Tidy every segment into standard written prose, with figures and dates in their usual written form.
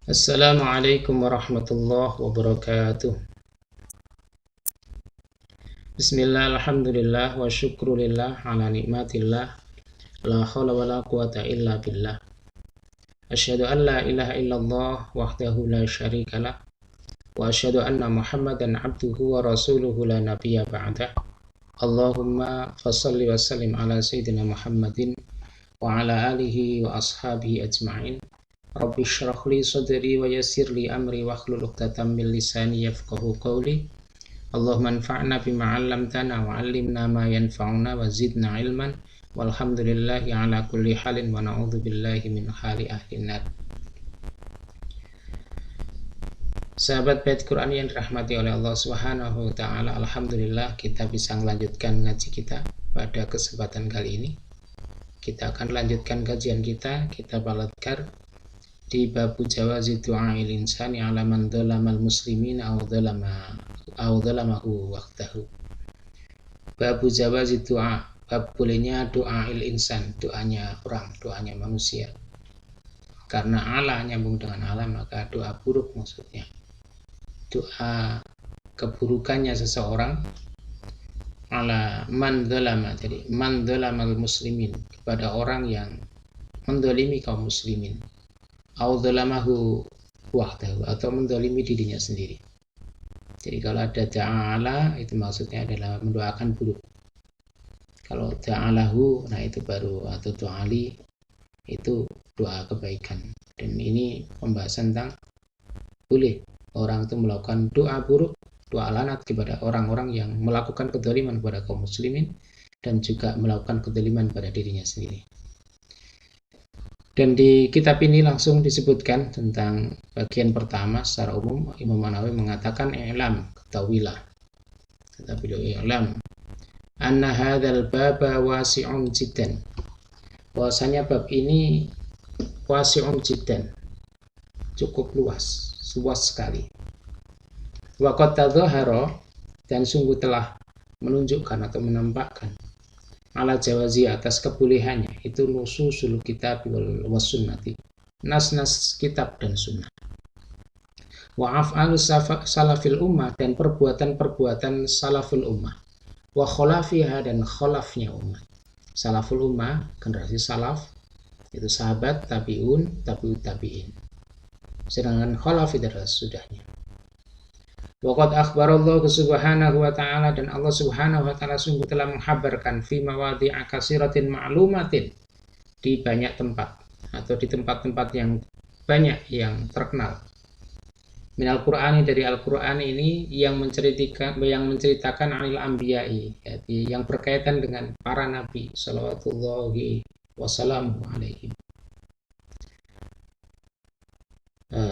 Assalamualaikum warahmatullahi wabarakatuh. Bismillah, alhamdulillah, wa syukrulillah, ala nikmatillah, la khawla wa la quwata illa billah. Asyhadu an la ilaha illallah wahdahu la syarikalah, wa asyhadu anna muhammadan abduhu wa rasuluhu la nabiyya ba'dah. Allahumma fassalli wa sallim ala sayyidina Muhammadin wa ala alihi wa ashabihi ajma'in. Rabbi syrah li sadri wa yassir li amri wa hlul 'uqdatam min lisani yafqahu qawli. Allahumma anfa'na bima 'allamtana wa 'allimna ma yanfa'una wa zidna ilman walhamdulillahi ala kulli halin wa na'udzu billahi min hali ahli nar. Sahabat Bait Quran yang dirahmati oleh Allah Subhanahu wa taala, alhamdulillah kita bisa melanjutkan ngaji kita pada kesempatan kali ini. Kita akan lanjutkan kajian kita, kitab Al-Adhkar, di bab jawazi du'a'il insani 'ala man dzalamal muslimin aw dzalamahu waqtahu. Bab jawazi du'a, bab bolehnya du'a'il insan, doanya orang, doanya manusia. Karena ala nyambung dengan ala, maka doa buruk maksudnya. Doa keburukannya seseorang, ala man dzalama, jadi man dzalamal muslimin, kepada orang yang mendolimi kaum muslimin, audhalamahu wahdahu, atau mendolimi dirinya sendiri. Jadi kalau ada ta'ala, itu maksudnya adalah mendoakan buruk. Kalau ta'alahu, nah itu baru, atau tu'ali, itu doa kebaikan. Dan ini pembahasan tentang boleh orang itu melakukan doa buruk, doa lanat kepada orang-orang yang melakukan kedoliman kepada kaum muslimin, dan juga melakukan kedoliman pada dirinya sendiri. Dan di kitab ini langsung disebutkan tentang bagian pertama secara umum. Imam Nawawi mengatakan i'lam, ketahuilah, kata beliau, i'lam anna hadzal baba wasi'un jiddan, bahwasanya bab ini wasi'un jiddan, cukup luas sekali. Wa qad tadhahara, dan sungguh telah menunjukkan atau menampakkan, ala jawazi, atas kebolehannya, itu nususul kitab wal sunnati, nas-nas kitab dan sunnah, wa af'alus salafil ummah, dan perbuatan-perbuatan salaful ummah, wa kholafiha, dan kholafnya ummah. Salaful ummah, generasi salaf, itu sahabat, tabi'un, tabi'ut tabi'in. Sedangkan kholaf itu adalah sudahnya. Waqad akhbarallahu subhanahu wa ta'ala, dan Allah subhanahu wa ta'ala sungguh telah menghabarkan fi mawadhi'a katsiratin ma'lumatin, di banyak tempat, atau di tempat-tempat yang banyak yang terkenal, minal Qur'ani, dari Al-Qur'an ini, yang menceritakan anil anbiya'i, yang berkaitan dengan para nabi salawatullahi wassalamu alaihim.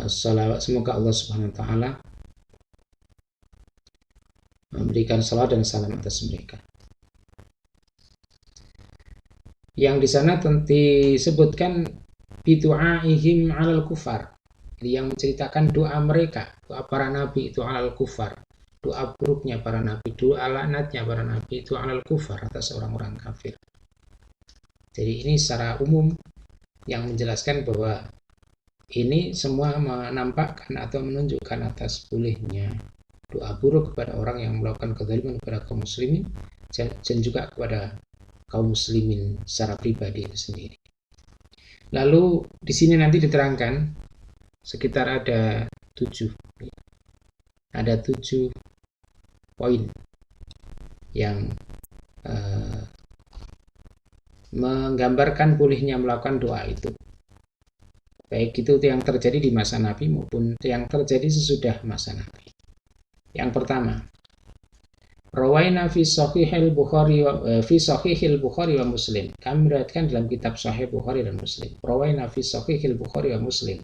Semoga Allah subhanahu wa ta'ala memberikan salat dan salam atas mereka. Yang di sana disebutkan bidu'aihim 'alal kufar, yang menceritakan doa mereka, doa para nabi itu 'alal kufar, doa buruknya para nabi, doa laknatnya para nabi itu 'alal kufar, atas orang-orang kafir. Jadi ini secara umum yang menjelaskan bahwa ini semua menampakkan atau menunjukkan atas bolehnya doa buruk kepada orang yang melakukan kezaliman kepada kaum muslimin, dan juga kepada kaum muslimin secara pribadi itu sendiri. Lalu di sini nanti diterangkan sekitar ada 7 poin yang menggambarkan bolehnya melakukan doa itu, baik itu yang terjadi di masa Nabi maupun yang terjadi sesudah masa Nabi. Yang pertama, rawaina fi sahihil Bukhari wa Muslim, kami meriwayatkan dalam kitab Sahih Bukhari dan Muslim, rawaina fi sahihil Bukhari wa Muslim,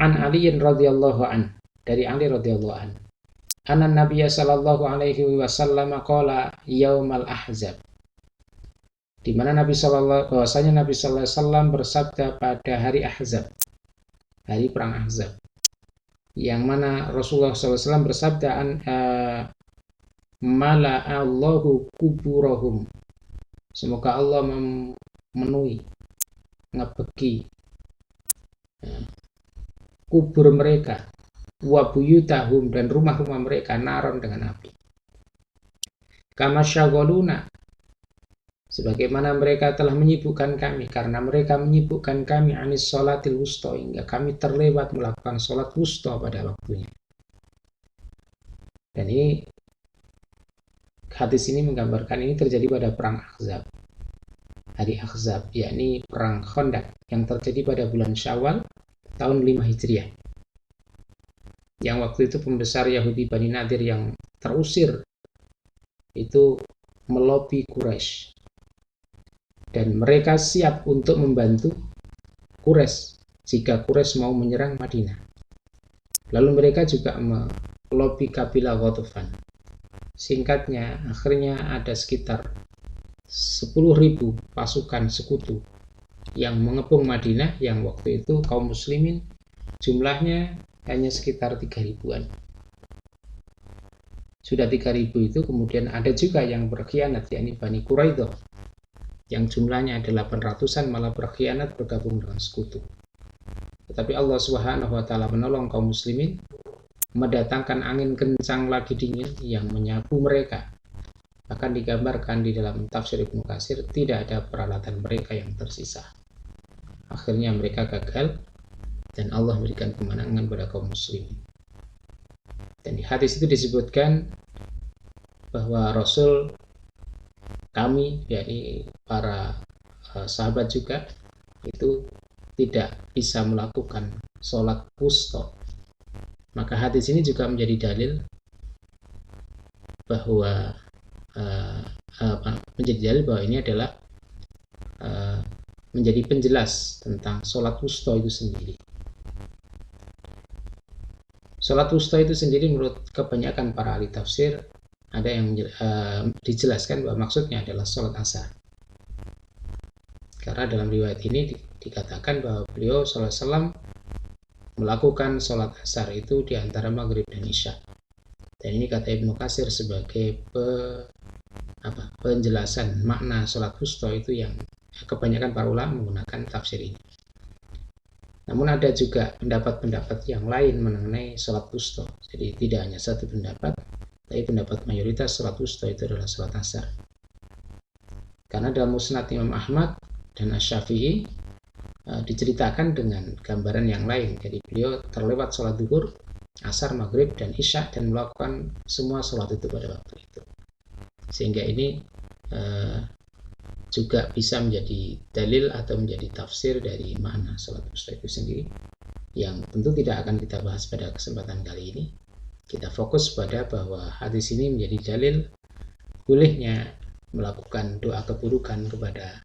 an Ali radhiyallahu an, dari Ali radhiyallahu an, anna Nabiy sallallahu alaihi wasallam qala yaumal ahzab, di mana bahwasanya Nabi sallallahu alaihi wasallam bersabda pada hari Ahzab, hari perang Ahzab, yang mana Rasulullah SAW bersabda, mala'allahu kuburahum, semoga Allah memenuhi, ngebeki kubur mereka, wa buyutahum, dan rumah-rumah mereka, naron, dengan api. Kama syaghaluna, sebagaimana mereka telah menyibukkan kami, karena mereka menyibukkan kami anis sholatil wusta, hingga kami terlewat melakukan sholat wusta pada waktunya. Dan ini, hadis ini menggambarkan ini terjadi pada perang Ahzab, hari Ahzab, yakni perang Khandaq yang terjadi pada bulan Syawal tahun 5 Hijriah. Yang waktu itu pembesar Yahudi Bani Nadir yang terusir itu melobi Quraisy, dan mereka siap untuk membantu Quraisy jika Quraisy mau menyerang Madinah. Lalu mereka juga melobi kabilah Ghatafan. Singkatnya, akhirnya ada sekitar 10.000 pasukan sekutu yang mengepung Madinah, yang waktu itu kaum muslimin jumlahnya hanya sekitar 3.000-an. Sudah 3.000 itu kemudian ada juga yang berkhianat, yakni Bani Quraidah, yang jumlahnya ada 800-an malah berkhianat bergabung dengan sekutu. Tetapi Allah Subhanahu wa taala menolong kaum muslimin, mendatangkan angin kencang lagi dingin yang menyapu mereka. Bahkan digambarkan di dalam tafsir Ibnu Katsir, tidak ada peralatan mereka yang tersisa. Akhirnya mereka gagal dan Allah memberikan kemenangan pada kaum muslimin. Dan di hadis itu disebutkan bahwa Rasul kami, yakni para sahabat juga, itu tidak bisa melakukan sholat wusta. Maka hadis ini juga menjadi dalil bahwa ini adalah menjadi penjelas tentang sholat wusta itu sendiri. Sholat wusta itu sendiri menurut kebanyakan para ahli tafsir ada yang dijelaskan bahwa maksudnya adalah sholat asar. Karena dalam riwayat ini dikatakan bahwa beliau SAW melakukan sholat asar itu di antara maghrib dan isya. Dan ini kata Ibnu Katsir sebagai penjelasan makna sholat wusta itu yang kebanyakan para ulama menggunakan tafsir ini. Namun ada juga pendapat-pendapat yang lain mengenai sholat wusta. Jadi tidak hanya satu pendapat, tapi pendapat mayoritas sholat wusta itu adalah sholat asar. Karena dalam Musnad Imam Ahmad dan Asy-Syafi'i diceritakan dengan gambaran yang lain. Jadi beliau terlewat sholat zuhur, asar, maghrib, dan isya, dan melakukan semua sholat itu pada waktu itu. Sehingga ini juga bisa menjadi dalil atau menjadi tafsir dari makna sholat wusta itu sendiri, yang tentu tidak akan kita bahas pada kesempatan kali ini. Kita fokus pada bahwa hadis ini menjadi dalil bolehnya melakukan doa keburukan kepada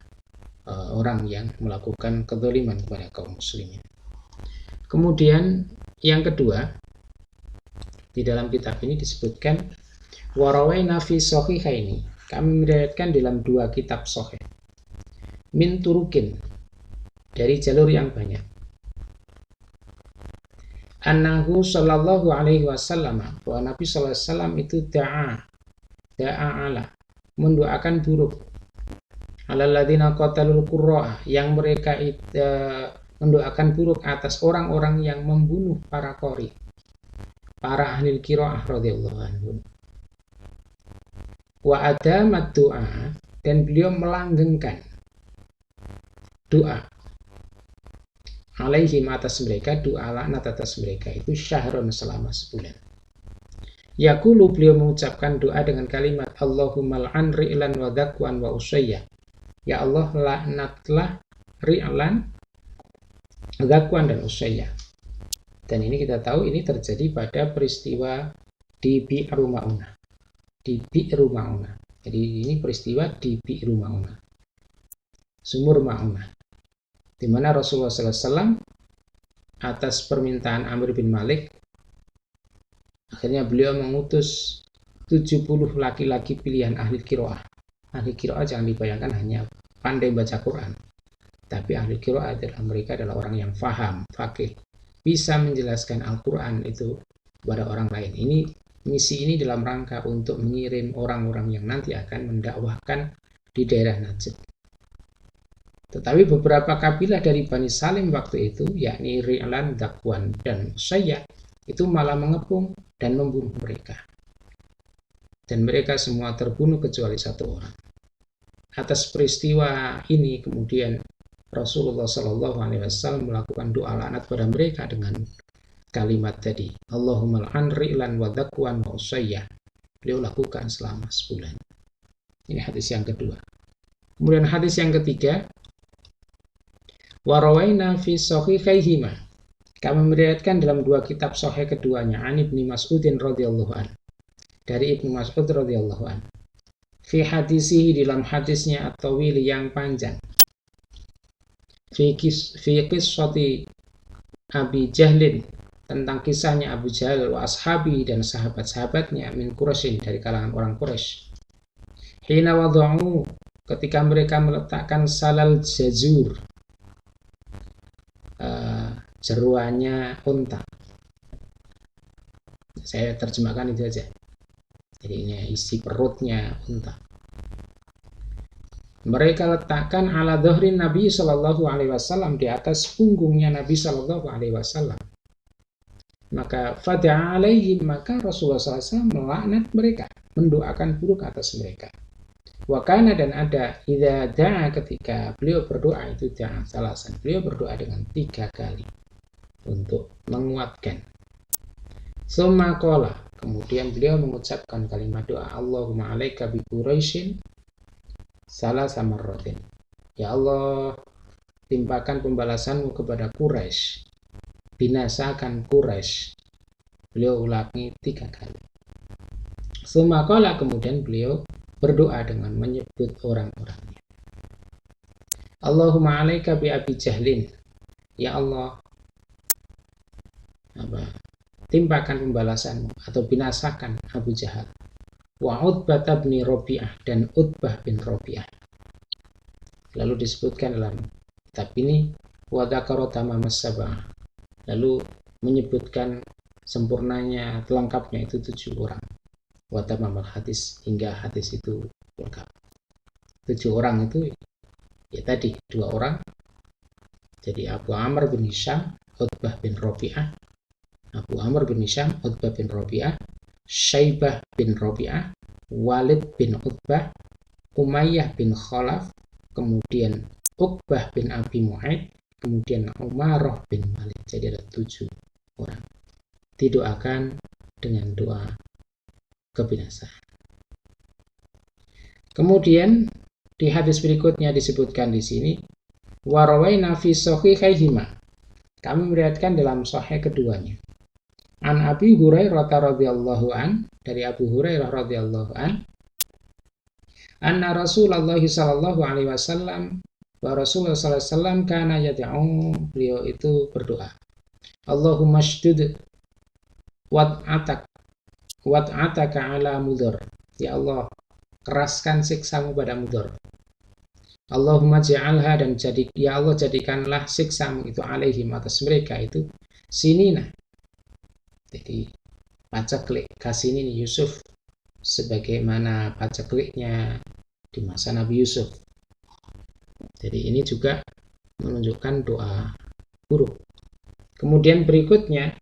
orang yang melakukan kezaliman kepada kaum muslimin. Kemudian yang kedua, di dalam kitab ini disebutkan warawaina fi sahihaini, kami meriwayatkan dalam dua kitab sahih, min turukin, dari jalur yang banyak, annahu sallallahu alaihi wasallam, bahwa Nabi sallallahu alaihi wasallam itu da'a mendoakan buruk, alal ladzina qatalul qurra, yang mereka mendoakan buruk atas orang-orang yang membunuh para qori, para ahli qiraah radhiyallahu anhum. Wa adamat doa, dan beliau melanggengkan doa alaihim, atas mereka, doa laknat atas mereka itu syahron, selama sebulan. Yaqulu, beliau mengucapkan doa dengan kalimat Allahumma al'an ri'lan wa dhakwan wa usayya, ya Allah laknatlah ri'lan, dhakwan, dan usayya. Dan ini kita tahu ini terjadi pada peristiwa di Bi'ru Ma'unah. Di Bi'ru Ma'unah. Jadi ini peristiwa di Bi'ru Ma'unah, sumur Ma'unah, di mana Rasulullah SAW atas permintaan Amr bin Malik, akhirnya beliau mengutus 70 laki-laki pilihan ahli qiraah. Ahli qiraah jangan dibayangkan hanya pandai baca Quran, tapi ahli qiraah adalah mereka adalah orang yang faham, faqih, bisa menjelaskan Al-Quran itu kepada orang lain. Misi ini dalam rangka untuk mengirim orang-orang yang nanti akan mendakwahkan di daerah Najd. Tetapi beberapa kabilah dari Bani Salim waktu itu, yakni Ri'lan, Dakwan, dan Usayya, itu malah mengepung dan membunuh mereka. Dan mereka semua terbunuh kecuali satu orang. Atas peristiwa ini kemudian Rasulullah Shallallahu Alaihi Wasallam melakukan doa laknat pada mereka dengan kalimat tadi, Allahumma al'an Ri'lan wa Dakwan wa Usayya. Beliau lakukan selama sebulan. Ini hadis yang kedua. Kemudian hadis yang ketiga, warawaina fi sahihaihima. Kami meriwayatkan dalam dua kitab sahih keduanya, an Ibnu Mas'udin radhiyallahu an. Dari Ibnu Mas'ud radhiyallahu an. Fi hadisihi, dalam hadisnya at-tawil yang panjang. Fi qissati Abi Jahlin, tentang kisahnya Abu Jahal wa ashabi dan sahabat-sahabatnya min Quraisy, dari kalangan orang Quraisy. Hina wada'u, ketika mereka meletakkan salal jazur, jeruannya unta. Saya terjemahkan itu aja. Jadi ini isi perutnya unta. Mereka letakkan ala dhahrin Nabi Shallallahu Alaihi Wasallam, di atas punggungnya Nabi Shallallahu Alaihi Wasallam. Maka fada'a alaihim, maka Rasulullah SAW melaknat mereka, mendoakan buruk atas mereka. Wakana, dan ada, idza da'a, ketika beliau berdoa itu da'a salasan, beliau berdoa dengan 3 kali untuk menguatkan. Summa qala, kemudian beliau mengucapkan kalimat doa, Allahumma alaika bi Quraisyin salasa marratin. Ya Allah, timpakan pembalasanmu kepada Quraisy, binasakan Quraisy. Beliau ulangi 3 kali. Summa qala, kemudian beliau berdoa dengan menyebut orang-orangnya. Allahumma alaika bi Abi Jahlin. Ya Allah, timpakan pembalasanmu atau binasakan Abu Jahal. Wa Utbah bin Rabi'ah, dan Utbah bin Rabi'ah. Lalu disebutkan dalam kitab ini wa dzakara tamamas sab'ah. Lalu menyebutkan sempurnanya, lengkapnya itu 7 orang. Wa tamamal hadis, hingga hadis itu lengkap. 7 orang itu ya tadi 2 orang. Jadi Abu Amr bin Hisham, Utbah bin Rabi'ah. Abu Amr bin Hisham, Utbah bin Rabi'ah, Syaibah bin Rabi'ah, Walid bin Utbah, Umayyah bin Khalaf, kemudian Uqbah bin Abi Mu'aid, kemudian Umarah bin Malik. Jadi ada 7 orang. Didoakan dengan doa kebinasaan. Kemudian di hadis berikutnya disebutkan di sini, warawaina fi sahihaihima. Kami meriwayatkan dalam sahih keduanya. An Abi Hurairah radhiyallahu an, dari Abu Hurairah radhiyallahu an, anna Rasulullah sallallahu alaihi wasallam, wa Rasulullah sallallahu alaihi wasallam kana yad'u, beliau itu berdoa, Allahumma shdud wat'ataka ala mudhar. Ya Allah, keraskan siksamu pada mudhar. Allahumma ja'alha, dan ya Allah jadikanlah siksamu itu alaihim, atas mereka itu sinina. Jadi paceklik kasinin Yusuf, sebagaimana pacekliknya di masa Nabi Yusuf. Jadi ini juga menunjukkan doa buruk. Kemudian berikutnya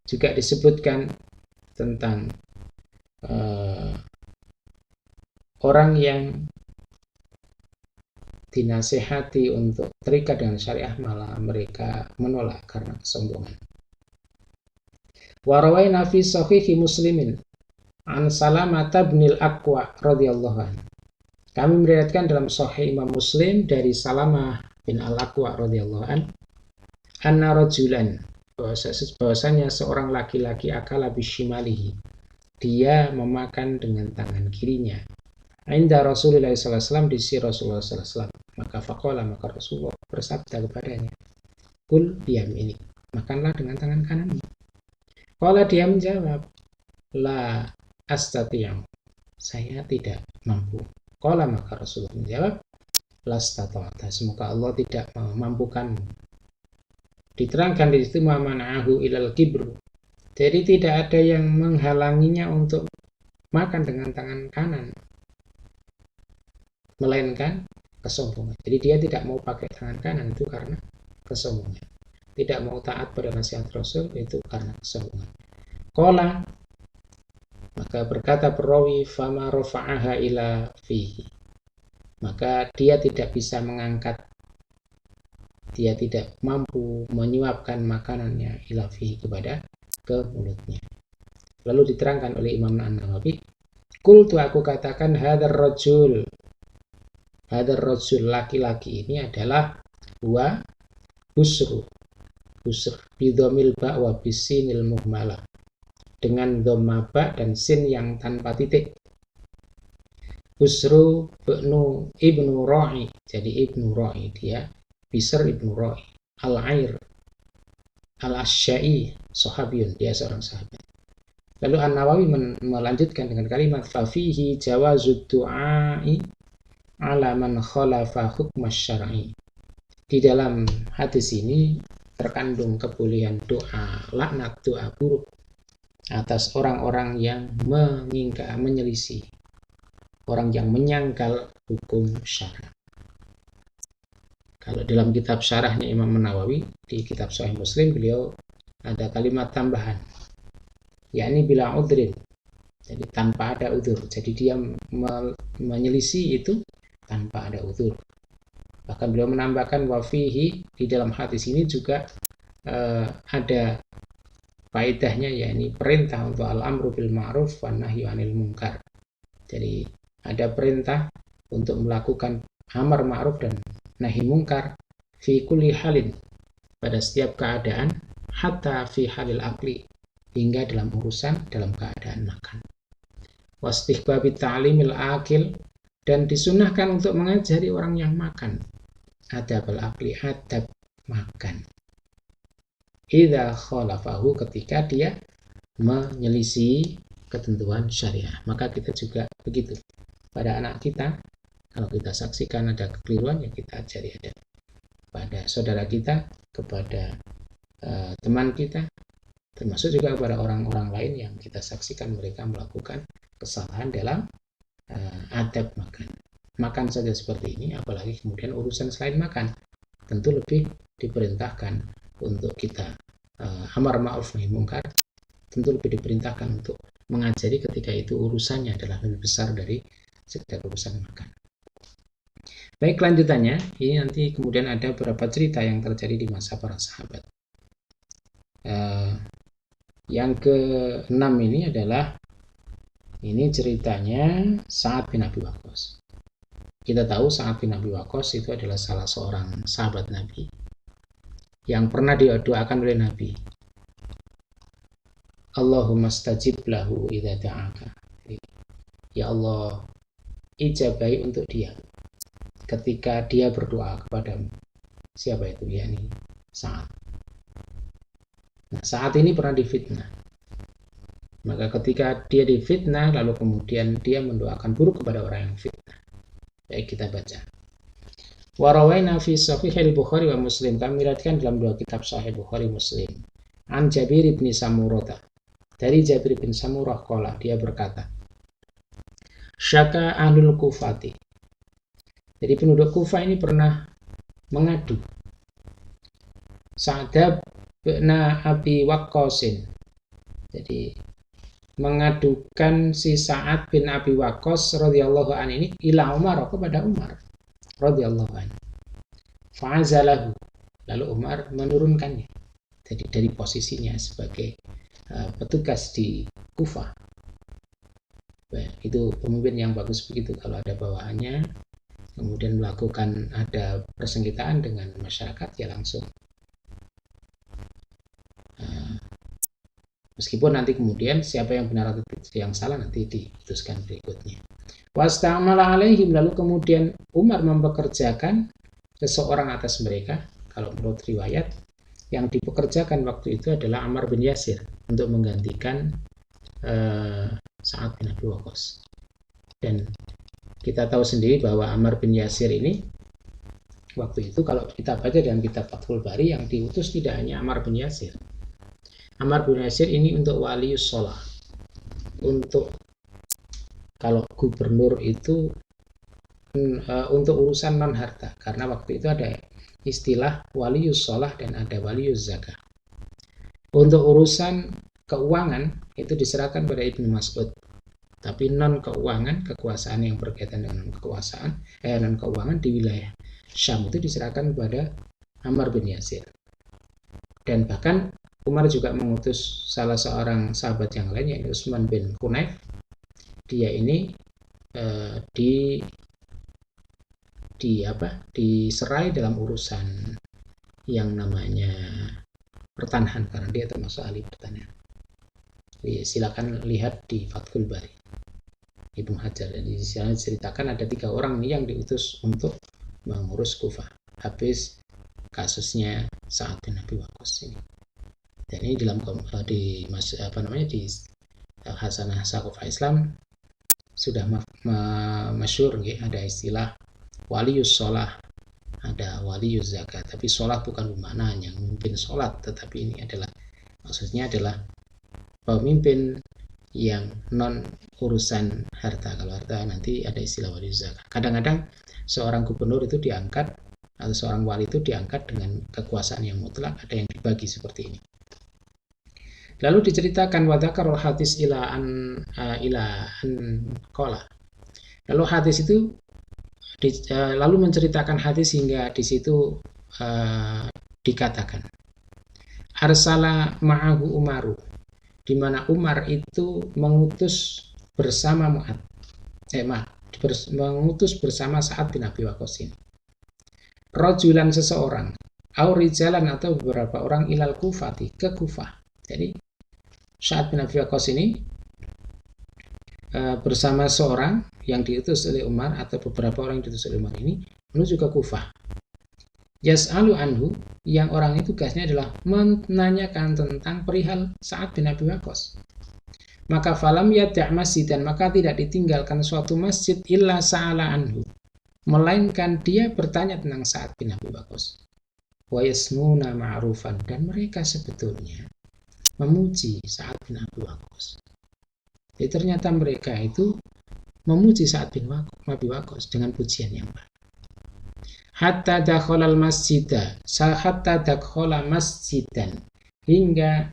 juga disebutkan tentang orang yang dinasihati untuk terikat dengan syariah, malah mereka menolak karena kesombongan. Warawaina fi sahihi Muslimin an Salamah bin al-Aqwa radhiyallahu anhu. Kami meriwayatkan dalam sahih Imam Muslim dari Salamah bin al-Aqwa radhiyallahu anhu, anna rajulan, bahwasanya seorang laki-laki akala bisyimalihi, dia memakan dengan tangan kirinya. Inda Rasulullah sallallahu alaihi wasallam, di sisi Rasulullah sallallahu alaihi wasallam. Maka faqala, maka Rasulullah bersabda kepadanya, kul biyaminik, makanlah dengan tangan kananmu. Qala, dia menjawab, la astati'u, saya tidak mampu. Qala, maka Rasulullah menjawab, lastata'ta, semoga Allah tidak memampukanmu. Diterangkan di situ mana'ahu ilal kibru, jadi tidak ada yang menghalanginya untuk makan dengan tangan kanan, melainkan kesombongan. Jadi dia tidak mau pakai tangan kanan itu karena kesombongan. Tidak mau taat pada nasihat Rasul itu karena kesombongan. Qala, maka berkata perawi, fama rafa'aha ila fihi. Maka dia tidak bisa mengangkat, dia tidak mampu menyuapkan makanannya ila fihi kepada ke mulutnya. Lalu diterangkan oleh Imam An-Nawawi, qultu aku katakan hadar rajul laki-laki ini adalah huwa busru bidomil ba wa bisinil muhmalah, dengan dhamma ba dan sin yang tanpa titik. Busru ibnu Ra'i, jadi ibnu Ra'i, dia Bisr ibnu Ra'i al-Air al-Asyai sahabiyun, dia seorang sahabat. Lalu An-Nawawi melanjutkan dengan kalimat fafihi jawazud du'ai ala man khalafa hukmas syar'i. Di dalam hadis ini terkandung kebolehan doa laknat, doa buruk atas orang-orang yang menyelisih, orang yang menyangkal hukum syara. Kalau dalam kitab syarahnya Imam Nawawi di kitab Sahih Muslim, beliau ada kalimat tambahan, yakni bila udrin, jadi tanpa ada udzur. Jadi dia menyelisih itu tanpa ada udzur. Bahkan beliau menambahkan wafihi, di dalam hadis ini juga ada faedahnya, yakni perintah untuk al-amru bil ma'ruf wan nahyu 'anil munkar. Jadi ada perintah untuk melakukan amar ma'ruf dan nahi munkar fi kulli halin, pada setiap keadaan, hatta fi halil akli, hingga dalam urusan dalam keadaan makan. Wastihbabi ta'limil akil, dan disunahkan untuk mengajari orang yang makan adab al-akli, adab makan. Idza khalafahu, ketika dia menyelisih ketentuan syariah. Maka kita juga begitu pada anak kita, kalau kita saksikan ada kekeliruan, ya kita ajari adab. Pada saudara kita, kepada teman kita, termasuk juga kepada orang-orang lain yang kita saksikan mereka melakukan kesalahan dalam adab makan. Makan saja seperti ini, apalagi kemudian urusan selain makan, tentu lebih diperintahkan untuk kita amar ma'ruf nahi munkar, tentu lebih diperintahkan untuk mengajari ketika itu urusannya adalah lebih besar dari sekedar urusan makan. Baik, lanjutannya ini nanti kemudian ada beberapa cerita yang terjadi di masa para sahabat. Yang ke-6 ini adalah ceritanya Sa'ad bin Abi Waqqas. Kita tahu Sa'ad bin Abi Waqqas itu adalah salah seorang sahabat Nabi yang pernah didoakan oleh Nabi, Allahumma stajib lahu idza da'aka. Ya Allah, ijabahi untuk dia ketika dia berdoa kepadamu. Siapa itu? Yakni Sa'ad. Nah, Sa'ad ini pernah difitnah. Maka ketika dia difitnah, lalu kemudian dia mendoakan buruk kepada orang yang fitnah. Baik, kita baca. Wa rawaina fi sahihil Bukhari wa Muslim, kami riwayatkan dalam dua kitab Sahih Bukhari Muslim. An Jabir bin Samurah, dari Jabir bin Samurah qala, dia berkata, Syaka ahlul Kufati. Jadi penduduk Kufah ini pernah mengadu Sa'ad bin Abi Waqqasin. Jadi mengadukan si Sa'ad bin Abi Waqqas radhiyallahu an ini ila Umar, kepada Umar radhiyallahu an. Fa'azalahu, lalu Umar menurunkannya. Jadi dari posisinya sebagai petugas di Kufah. Itu pemimpin yang bagus begitu, kalau ada bawahannya kemudian melakukan ada persengketaan dengan masyarakat, ya langsung. Meskipun nanti kemudian siapa yang benar atau yang salah nanti diputuskan berikutnya. Wastamala alaihim, lalu kemudian Umar mempekerjakan seseorang atas mereka. Kalau menurut riwayat, yang dipekerjakan waktu itu adalah Ammar bin Yasir untuk menggantikan Sa'ad bin Abi Waqqas. Dan kita tahu sendiri bahwa Ammar bin Yasir ini waktu itu, kalau kita baca dalam kitab Fathul Bari, yang diutus tidak hanya Ammar bin Yasir. Ammar bin Yasir ini untuk walius sholah, untuk kalau gubernur itu untuk urusan non harta, karena waktu itu ada istilah waliyus sholah dan ada waliyus zakah. Untuk urusan keuangan itu diserahkan pada Ibnu Mas'ud, tapi non keuangan, kekuasaan yang berkaitan dengan kekuasaan non keuangan di wilayah Syam itu diserahkan kepada Ammar bin Yasir. Dan bahkan Umar juga mengutus salah seorang sahabat yang lain, yaitu Utsman bin Hunayf. Dia ini diserai dalam urusan yang namanya pertanahan, karena dia termasuk ahli pertanahan. Jadi, silakan lihat di Fathul Bari Ibnu Hajar. Di sana diceritakan ada 3 orang yang diutus untuk mengurus Kufah habis kasusnya Sa'ad bin Abi Waqqas ini. Dan ini dalam di Hasanah Saqafah Islam sudah masyhur, ada istilah waliyus sholah, ada waliyus zakat. Tapi sholat bukan bermakna yang memimpin sholat, tetapi ini adalah maksudnya adalah pemimpin yang non urusan harta. Kalau harta nanti ada istilah waliyus zakat. Kadang-kadang seorang gubernur itu diangkat atau seorang wali itu diangkat dengan kekuasaan yang mutlak, ada yang dibagi seperti ini. Lalu diceritakan wadzakarul hadis ila an qala. Lalu hadis itu lalu menceritakan hadis hingga di situ dikatakan arsala ma'ahu Umaru, di mana Umar itu mengutus bersama mengutus bersama Sa'ad bin Abi Waqqas ini rajulan, seseorang, au rijalan, atau beberapa orang, ilal Kufati, ke Kufah. Jadi Sa'ad bin Abi Waqqas ini bersama seorang yang diutus oleh Umar atau beberapa orang yang diutus oleh Umar ini menuju ke Kufah. Yas'alu anhu, yang orang itu tugasnya adalah menanyakan tentang perihal Sa'ad bin Abi Waqqas. Maka falam yada' masjidan, maka tidak ditinggalkan suatu masjid illa sa'ala anhu, melainkan dia bertanya tentang Sa'ad bin Abi Waqqas. Wa yasmuna ma'rufan, dan mereka sebetulnya memuji Sa'ad bin Abi Waqqas. Jadi ternyata mereka itu memuji Sa'ad bin Abi Waqqas dengan pujian yang baik. Hatta dakhalal masjidah, hatta dakhala masjidan, hingga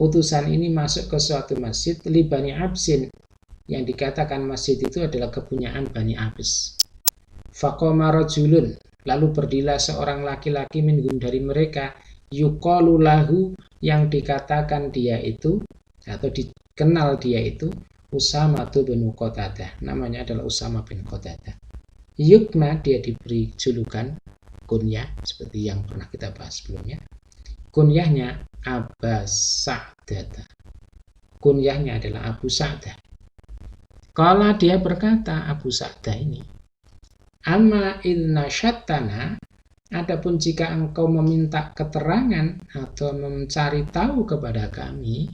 utusan ini masuk ke suatu masjid li Bani Absin, yang dikatakan masjid itu adalah kepunyaan Bani Abs. Faqama rajulun, lalu berdirilah seorang laki-laki minhum, dari mereka, yuqalu lahu, yang dikatakan dia itu atau dikenal dia itu Usama bin Qatadah, namanya adalah Usama bin Qatadah. Yukna, dia diberi julukan kunyah seperti yang pernah kita bahas sebelumnya. Kunyahnya Aba Sa'dah, kunyahnya adalah Abu Sa'dah. Kala, dia berkata, Abu Sa'dah ini, amma inna syattana, adapun jika engkau meminta keterangan atau mencari tahu kepada kami,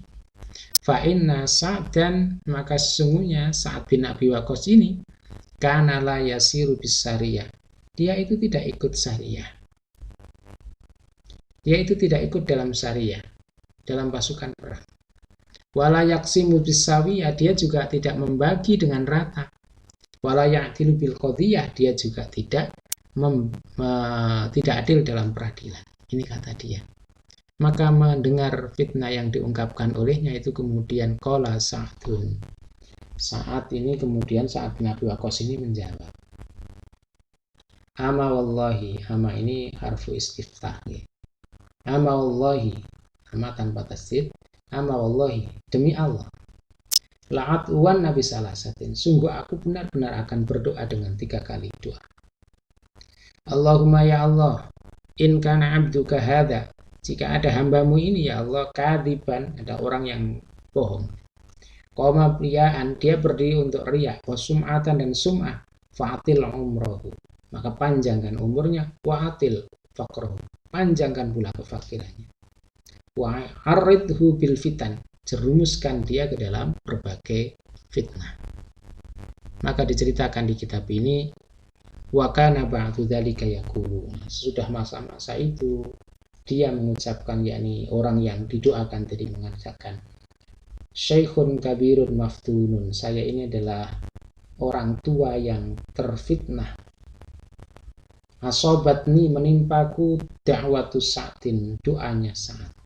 fa inna Sa'dan, maka sesungguhnya Sa'ad bin Abi Waqqas ini kana la yasiru bis sariyah, dia itu tidak ikut sariyah. Dia itu tidak ikut dalam sariyah, dalam pasukan perang. Wala yaqsimu bis sawiyah, dia juga tidak membagi dengan rata. Wala ya'tilu bil qadhiyah, dia juga tidak adil dalam peradilan. Ini kata dia. Maka mendengar fitnah yang diungkapkan olehnya itu kemudian qala Sa'dun, saat ini kemudian Sa'ad bin Abi Waqqas ini menjawab, ama wallahi, ama ini harfu istiftah, ama wallahi, ama tanpa tasdid, ama wallahi, demi Allah, la'at uwan nabi salasatin, sungguh aku benar-benar akan berdoa dengan 3 kali doa. Allahumma, ya Allah, in kana abduka hadha, jika ada hambamu ini ya Allah, kadiban, ada orang yang bohong, qoma riya'an, dia berdiri untuk riya, wa sum'atan, dan sum'ah, fa'atil umrohu, maka panjangkan umurnya, wa'atil faqrohu, panjangkan pula kefakirannya, wa'arridhu bil fitan, jerumuskan dia ke dalam berbagai fitnah. Maka diceritakan di kitab ini, wa kana ba'du dzalika yaqulu, sudah masa-masa itu dia mengucapkan, yakni orang yang didoakan tadi mengatakan, Syekhun kabirun maftunun, saya ini adalah orang tua yang terfitnah. Asobatni menimpaku da'watu Sa'din, doanya Sa'ad.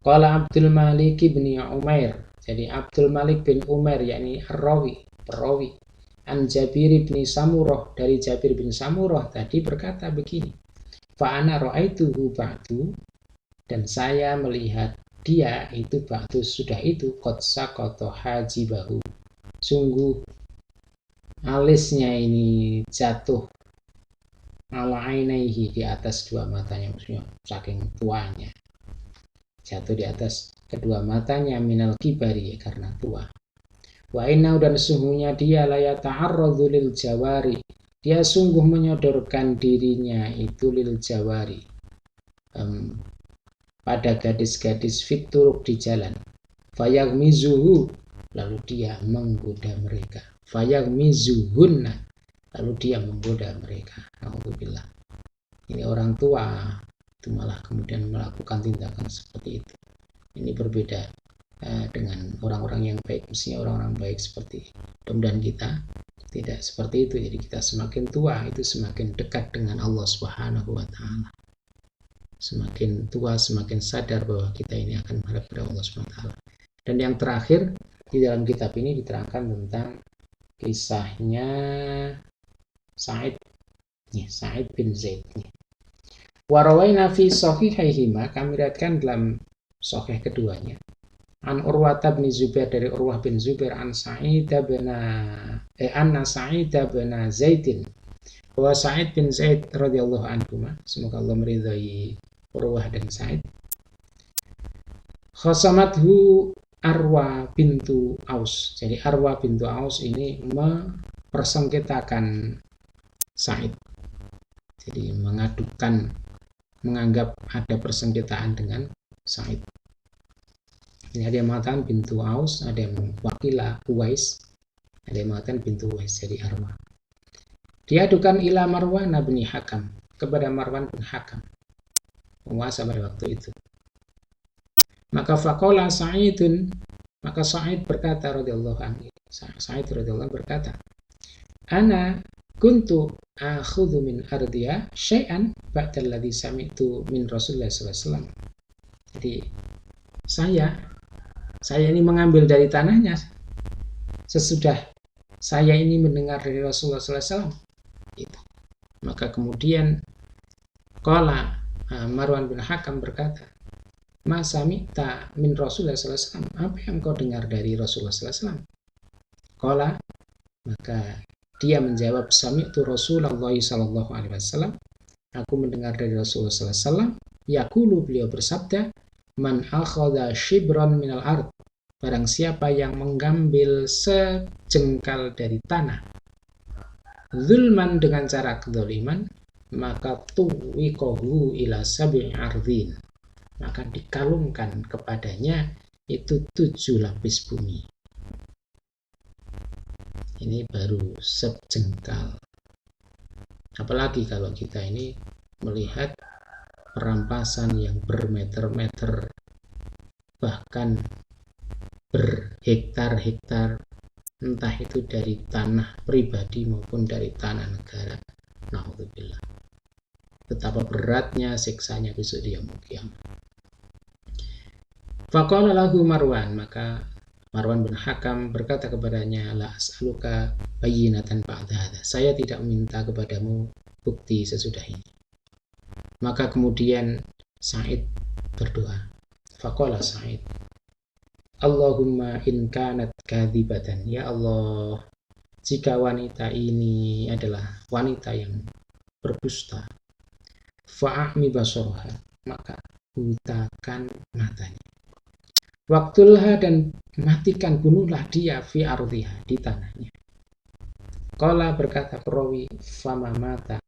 Qala Abdul Malik bin Umair, jadi Abdul Malik bin Umair yakni perawi an Jabir bin Samurah, dari Jabir bin Samurah tadi berkata begini, fa ana ra'aituhu ba'du, dan saya melihat dia itu ba'du sudah itu qad saqata hajibahu, sungguh alisnya ini jatuh ala ainaihi, di atas dua matanya, maksudnya saking tuanya jatuh di atas kedua matanya, minal kibari, karena tua. Wa inna, dan sungguhnya dia la yata'arradzu lil jawari, dia sungguh menyodorkan dirinya itu lil jawari, pada gadis-gadis fituruk di jalan. Fayagmizuhu, lalu dia menggoda mereka. Fayagmizuhunna, lalu dia menggoda mereka. Alhamdulillah. Ini orang tua itu malah kemudian melakukan tindakan seperti itu. Ini berbeda dengan orang-orang yang baik. Mestinya orang-orang baik seperti mudah-mudahan kita tidak seperti itu. Jadi kita semakin tua itu semakin dekat dengan Allah Subhanahu wa Ta'ala. Semakin tua semakin sadar bahwa kita ini akan menghadap kepada Allah Subhanahu wa Ta'ala. Dan yang terakhir di dalam kitab ini diterangkan tentang kisahnya Sa'id bin Zaid. Warawaina fi sahihaihima, kami riwayatkan dalam sahih keduanya, an Urwah bin Zubair, dari Urwah bin Zubair, anna Sa'id bin Zaidin, bahwa Sa'id bin Zaid radhiyallahu anhu, semoga Allah meridhai Urwah dan Sa'id, khasamathu Arwa bintu Aus. Jadi Arwa bintu Aus ini mempersengketakan Sa'id. Jadi menganggap ada persengketaan dengan Sa'id. Ini ada yang mengatakan bintu Aus, ada yang mewakila Uwais, ada yang mengatakan bintu Uwais, jadi Arwa. Diadukan ila Marwan bin Hakam, kepada Marwan bin Hakam, penguasa pada waktu itu. Maka faqala Sa'idun, maka Sa'id berkata radhiyallahu anhu, Sa'id radhiyallahu anhu berkata, ana kuntu akhudhu min ardiya syai'an ba'da alladhi sami'tu min Rasulullah sallallahu alaihi wasallam. Jadi saya ini mengambil dari tanahnya sesudah saya ini mendengar dari Rasulullah sallallahu alaihi wasallam. Itu. Maka kemudian qala Marwan bin Hakam berkata, ma sami'ta min Rasulullah sallallahu alaihi wasallam, apa yang kau dengar dari Rasulullah sallallahu alaihi wasallam? Qala, maka dia menjawab, sami'tu Rasulullah sallallahu alaihi wasallam, aku mendengar dari Rasulullah sallallahu alaihi wasallam, yaqulu, beliau bersabda, man akhadha shibran minal ard, barang siapa yang mengambil sejengkal dari tanah, zulman, dengan cara kezaliman, maka tuwiqahu ila sab'i ardhin, maka dikalungkan kepadanya itu 7 lapis bumi. Ini baru sejengkal. Apalagi kalau kita ini melihat perampasan yang bermeter-meter, bahkan berhektar-hektar, entah itu dari tanah pribadi maupun dari tanah negara. Na'udzubillah. Betapa beratnya siksanya besok di yaumul qiyamah. Faqala lahu Marwan, maka Marwan bin Hakam berkata kepadanya, la as'aluka bayyinatan ba'da hadza, saya tidak meminta kepadamu bukti sesudah ini. Maka kemudian Sa'id berdoa. Faqala Sa'id, Allahumma in kanat kadhibatan, ya Allah, jika wanita ini adalah wanita yang berdusta, fa'ami basarha, maka butakan matanya. Waktulha, dan matikan, bunuhlah dia, fi ardhiha, di tanahnya. Qala, berkata perawi, fama matat,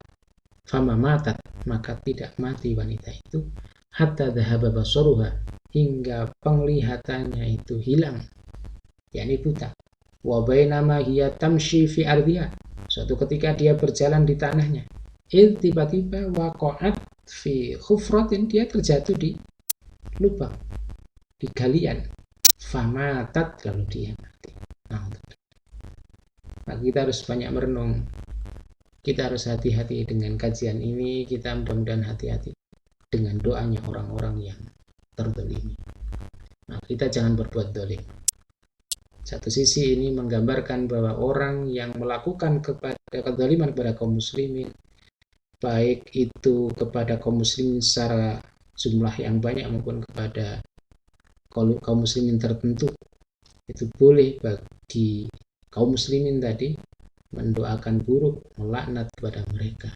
maka tidak mati wanita itu, hatta dhahaba basaruha, hingga penglihatannya itu hilang, yakni buta. Wa bainama hiya tamshi fi ardhiha, suatu ketika dia berjalan di tanahnya, tiba-tiba waqa'at fi khufratin, dia terjatuh di lubang, di galian, famatat, lalu dia mati. Maka kita harus banyak merenung. Kita harus hati-hati dengan kajian ini. Kita mudah-mudahan hati-hati dengan doanya orang-orang yang terzalimi. Nah, kita jangan berbuat dolim. Satu sisi ini menggambarkan bahwa orang yang melakukan kezaliman kepada kaum muslimin, baik itu kepada kaum muslimin secara jumlah yang banyak maupun kepada kaum muslimin tertentu, itu boleh bagi kaum muslimin tadi mendoakan buruk, melaknat kepada mereka.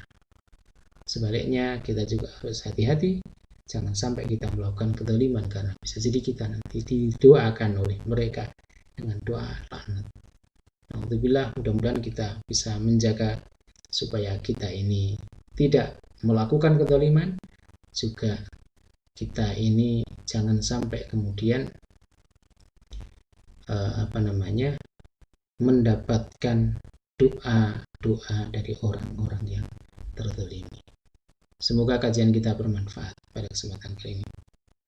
Sebaliknya kita juga harus hati-hati, jangan sampai kita melakukan kezaliman, karena bisa jadi kita nanti didoakan oleh mereka dengan doa laknat. Alhamdulillah, mudah-mudahan kita bisa menjaga supaya kita ini tidak melakukan kezaliman, juga kita ini jangan sampai kemudian mendapatkan doa dari orang-orang yang terzalimi. Semoga kajian kita bermanfaat pada kesempatan kali ini.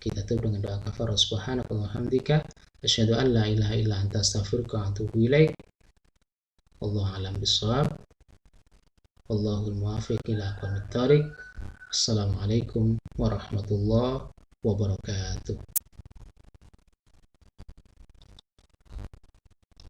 Kita tutup dengan doa kafarah. Subhanakallahumma wa hamdika asyhadu an la ilaha illa anta astaghfiruka wa atubu ilaik. Wallahu a'lam bishawab. Wallahul muwaffiq ila aqwamit thoriq. Assalamualaikum warahmatullahi wabarakatuh.